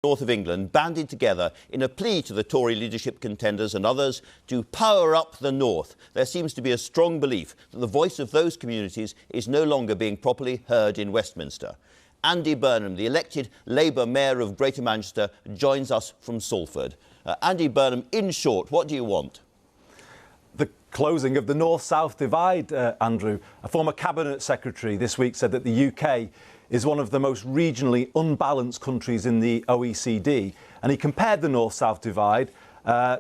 North of England banded together in a plea to the Tory leadership contenders and others to power up the North. There seems to be a strong belief that the voice of those communities is no longer being properly heard in Westminster. Andy Burnham, the elected Labour Mayor of Greater Manchester, joins us from Salford. Andy Burnham, in short, what do you want? The closing of the North-South divide, Andrew. A former Cabinet Secretary this week said that the UK is one of the most regionally unbalanced countries in the OECD, and he compared the North-South divide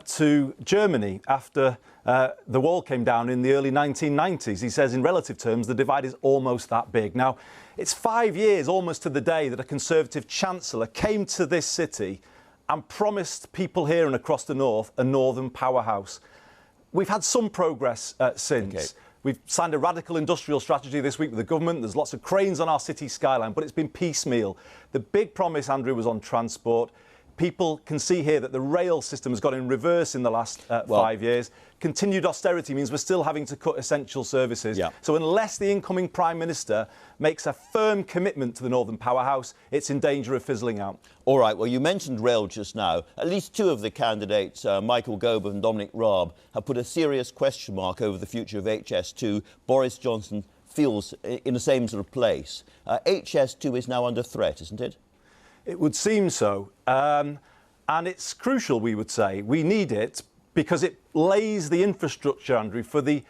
to Germany after the wall came down in the early 1990s. He says in relative terms the divide is almost that big. Now, it's 5 years almost to the day that a Conservative Chancellor came to this city and promised people here and across the North a northern powerhouse. We've had some progress since. Okay. We've signed a radical industrial strategy this week with the government. There's lots of cranes on our city skyline, but it's been piecemeal. The big promise, Andrew, was on transport. People can see here that the rail system has got in reverse in the last 5 years. Continued austerity means we're still having to cut essential services. Yeah. So unless the incoming Prime Minister makes a firm commitment to the Northern Powerhouse, it's in danger of fizzling out. All right, well, you mentioned rail just now. At least two of the candidates, Michael Gove and Dominic Raab, have put a serious question mark over the future of HS2. Boris Johnson feels in the same sort of place. HS2 is now under threat, isn't it? It would seem so. And it's crucial, we would say. We need it because it lays the infrastructure, Andrew, for the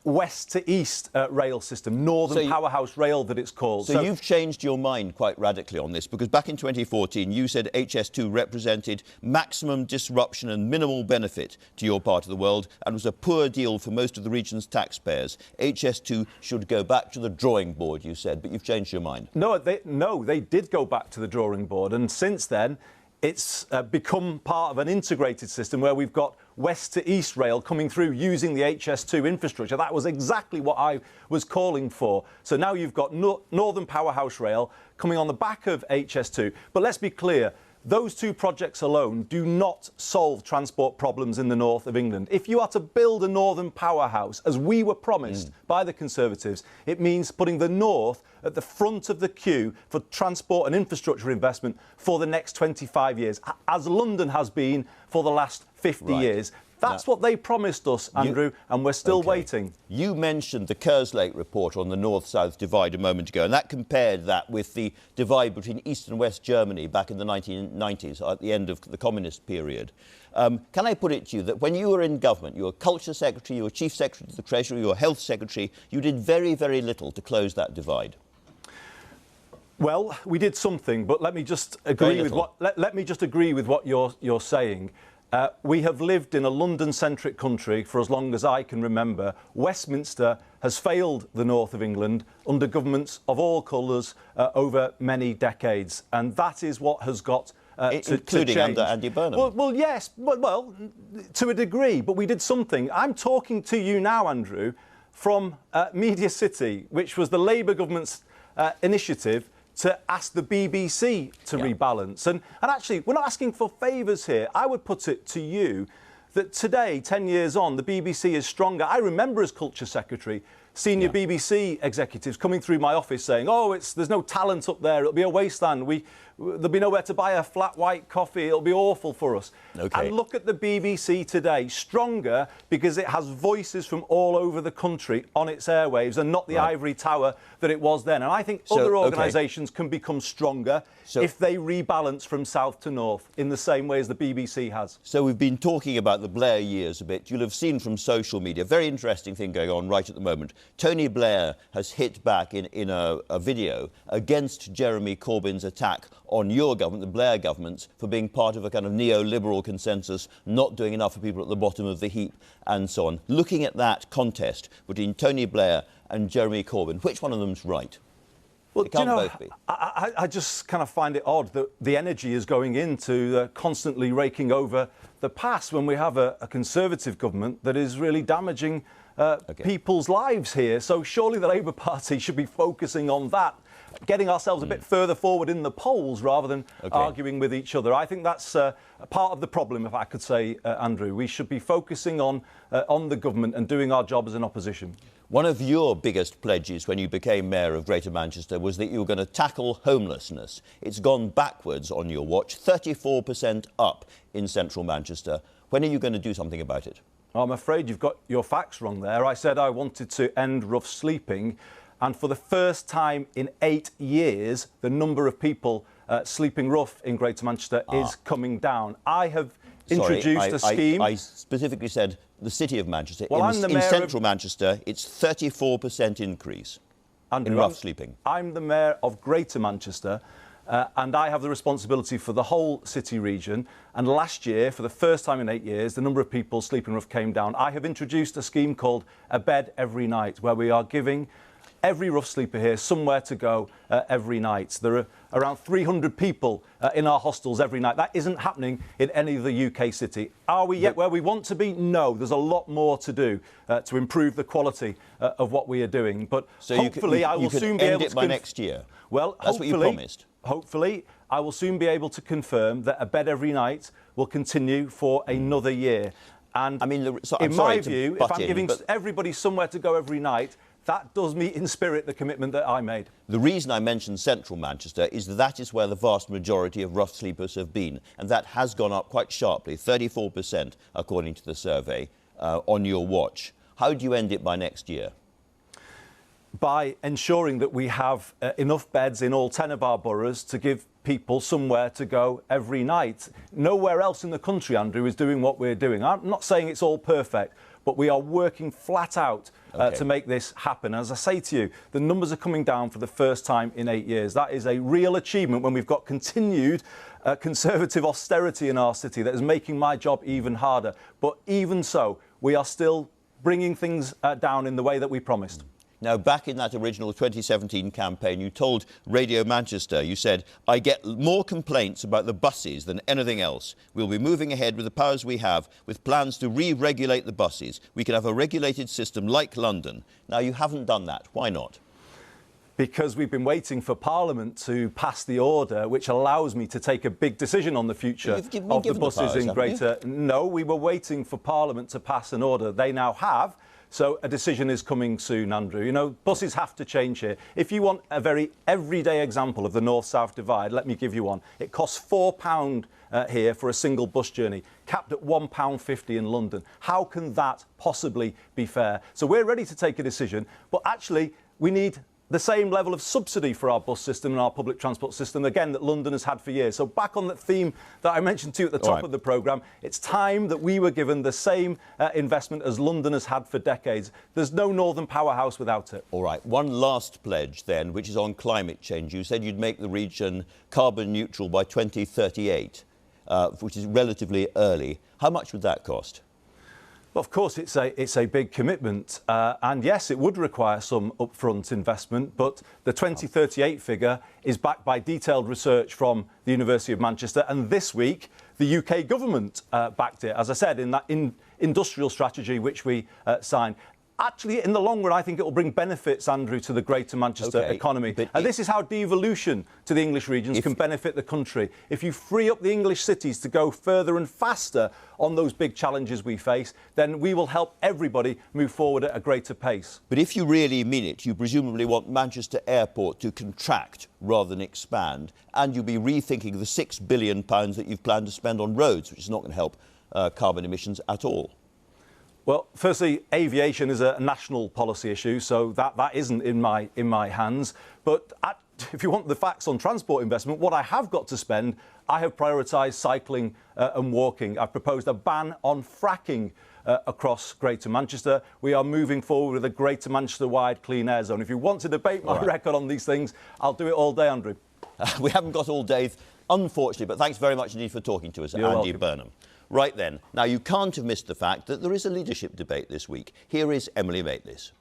west to east rail system, Northern Powerhouse Rail that it's called. So you've changed your mind quite radically on this, because back in 2014 you said HS2 represented maximum disruption and minimal benefit to your part of the world and was a poor deal for most of the region's taxpayers. HS2 should go back to the drawing board, you said, but you've changed your mind. No, they did go back to the drawing board, and since then it's become part of an integrated system where we've got west to east rail coming through using the HS2 infrastructure. That was exactly what I was calling for. So now you've got Northern Powerhouse Rail coming on the back of HS2. But let's be clear, those two projects alone do not solve transport problems in the north of England. If you are to build a northern powerhouse, as we were promised by the Conservatives, it means putting the north at the front of the queue for transport and infrastructure investment for the next 25 years, as London has been for the last 50 years. That's what they promised us, Andrew, and we're still waiting. You mentioned the Kerslake report on the North-South divide a moment ago, and that compared that with the divide between East and West Germany back in the 1990s, at the end of the communist period. Can I put it to you that when you were in government, you were Culture Secretary, you were Chief Secretary to the Treasury, you were Health Secretary, you did very, very little to close that divide? Well, we did something, but let me just agree with what you're saying. We have lived in a London-centric country for as long as I can remember. Westminster has failed the north of England under governments of all colours over many decades, and that is what has got including to under Andy Burnham. Well, yes, well, to a degree, but we did something. I'm talking to you now, Andrew, from Media City, which was the Labour government's initiative to ask the BBC to rebalance. And actually, we're not asking for favours here. I would put it to you that today, 10 years on, the BBC is stronger. I remember as Culture Secretary, senior BBC executives coming through my office saying, oh, there's no talent up there, it'll be a wasteland, there'll be nowhere to buy a flat white coffee, it'll be awful for us. And look at the BBC today, stronger because it has voices from all over the country on its airwaves and not the ivory tower that it was then. And I think other organisations can become stronger if they rebalance from south to north in the same way as the BBC has. So we've been talking about the Blair years a bit. You'll have seen from social media, very interesting thing going on right at the moment. Tony Blair has hit back in a video against Jeremy Corbyn's attack on your government, the Blair government, for being part of a kind of neoliberal consensus, not doing enough for people at the bottom of the heap and so on. Looking at that contest between Tony Blair and Jeremy Corbyn, which one of them's right? Well, it can't both be. I just kind of find it odd that the energy is going into constantly raking over the past when we have a Conservative government that is really damaging people's lives here. So surely the Labour Party should be focusing on that, getting ourselves a bit further forward in the polls rather than arguing with each other. I think that's a part of the problem, if I could say, Andrew. We should be focusing on the government and doing our job as an opposition. One of your biggest pledges when you became Mayor of Greater Manchester was that you were going to tackle homelessness. It's gone backwards on your watch, 34% up in central Manchester. When are you going to do something about it? I'm afraid you've got your facts wrong there. I said I wanted to end rough sleeping, and for the first time in 8 years, the number of people sleeping rough in Greater Manchester is coming down. I have introduced a scheme. I specifically said the City of Manchester. Well, in central Manchester, it's 34% increase in rough sleeping. I'm the Mayor of Greater Manchester, and I have the responsibility for the whole city region. And last year, for the first time in 8 years, the number of people sleeping rough came down. I have introduced a scheme called A Bed Every Night, where we are giving every rough sleeper here somewhere to go every night. There are around 300 people in our hostels every night. That isn't happening in any other UK city. Are we yet where we want to be? No. There's a lot more to do to improve the quality of what we are doing. But so hopefully I will soon be able to end it by next year. Well, that's what you promised. Hopefully, I will soon be able to confirm that A Bed Every Night will continue for another year. And I mean, in my view, if I'm giving everybody somewhere to go every night, that does meet in spirit the commitment that I made. The reason I mentioned central Manchester is that is where the vast majority of rough sleepers have been, and that has gone up quite sharply, 34% according to the survey, on your watch. How do you end it by next year? By ensuring that we have enough beds in all 10 of our boroughs to give people somewhere to go every night. Nowhere else in the country, Andrew, is doing what we're doing. I'm not saying it's all perfect, but we are working flat out to make this happen. As I say to you, the numbers are coming down for the first time in 8 years. That is a real achievement when we've got continued conservative austerity in our city that is making my job even harder. But even so, we are still bringing things down in the way that we promised. Now, back in that original 2017 campaign, you told Radio Manchester, you said, I get more complaints about the buses than anything else. We'll be moving ahead with the powers we have, with plans to re-regulate the buses. We can have a regulated system like London. Now, you haven't done that. Why not? Because we've been waiting for Parliament to pass the order which allows me to take a big decision on the future of the buses in Greater... No, we were waiting for Parliament to pass an order. They now have. So a decision is coming soon, Andrew. You know, buses have to change here. If you want a very everyday example of the north-south divide, let me give you one. It costs £4 here for a single bus journey, capped at £1.50 in London. How can that possibly be fair? So we're ready to take a decision, but actually we need the same level of subsidy for our bus system and our public transport system, again, that London has had for years. So back on that theme that I mentioned to you at the top of the programme, it's time that we were given the same investment as London has had for decades. There's no northern powerhouse without it. All right, one last pledge then, which is on climate change. You said you'd make the region carbon neutral by 2038, which is relatively early. How much would that cost? Well, of course, it's a big commitment. And yes, it would require some upfront investment. But the 2038 figure is backed by detailed research from the University of Manchester. And this week, the UK government backed it, as I said, in that industrial strategy which we signed. Actually, in the long run, I think it will bring benefits, Andrew, to the Greater Manchester economy. And this is how devolution to the English regions can benefit the country. If you free up the English cities to go further and faster on those big challenges we face, then we will help everybody move forward at a greater pace. But if you really mean it, you presumably want Manchester Airport to contract rather than expand, and you'll be rethinking the £6 billion that you've planned to spend on roads, which is not going to help carbon emissions at all. Well, firstly, aviation is a national policy issue, so that isn't in my hands. But if you want the facts on transport investment, what I have got to spend, I have prioritised cycling and walking. I've proposed a ban on fracking across Greater Manchester. We are moving forward with a Greater Manchester-wide clean air zone. If you want to debate my record on these things, I'll do it all day, Andrew. We haven't got all day, unfortunately, but thanks very much indeed for talking to us, You're Andy welcome. Burnham. Right then, now you can't have missed the fact that there is a leadership debate this week. Here is Emily Maitlis.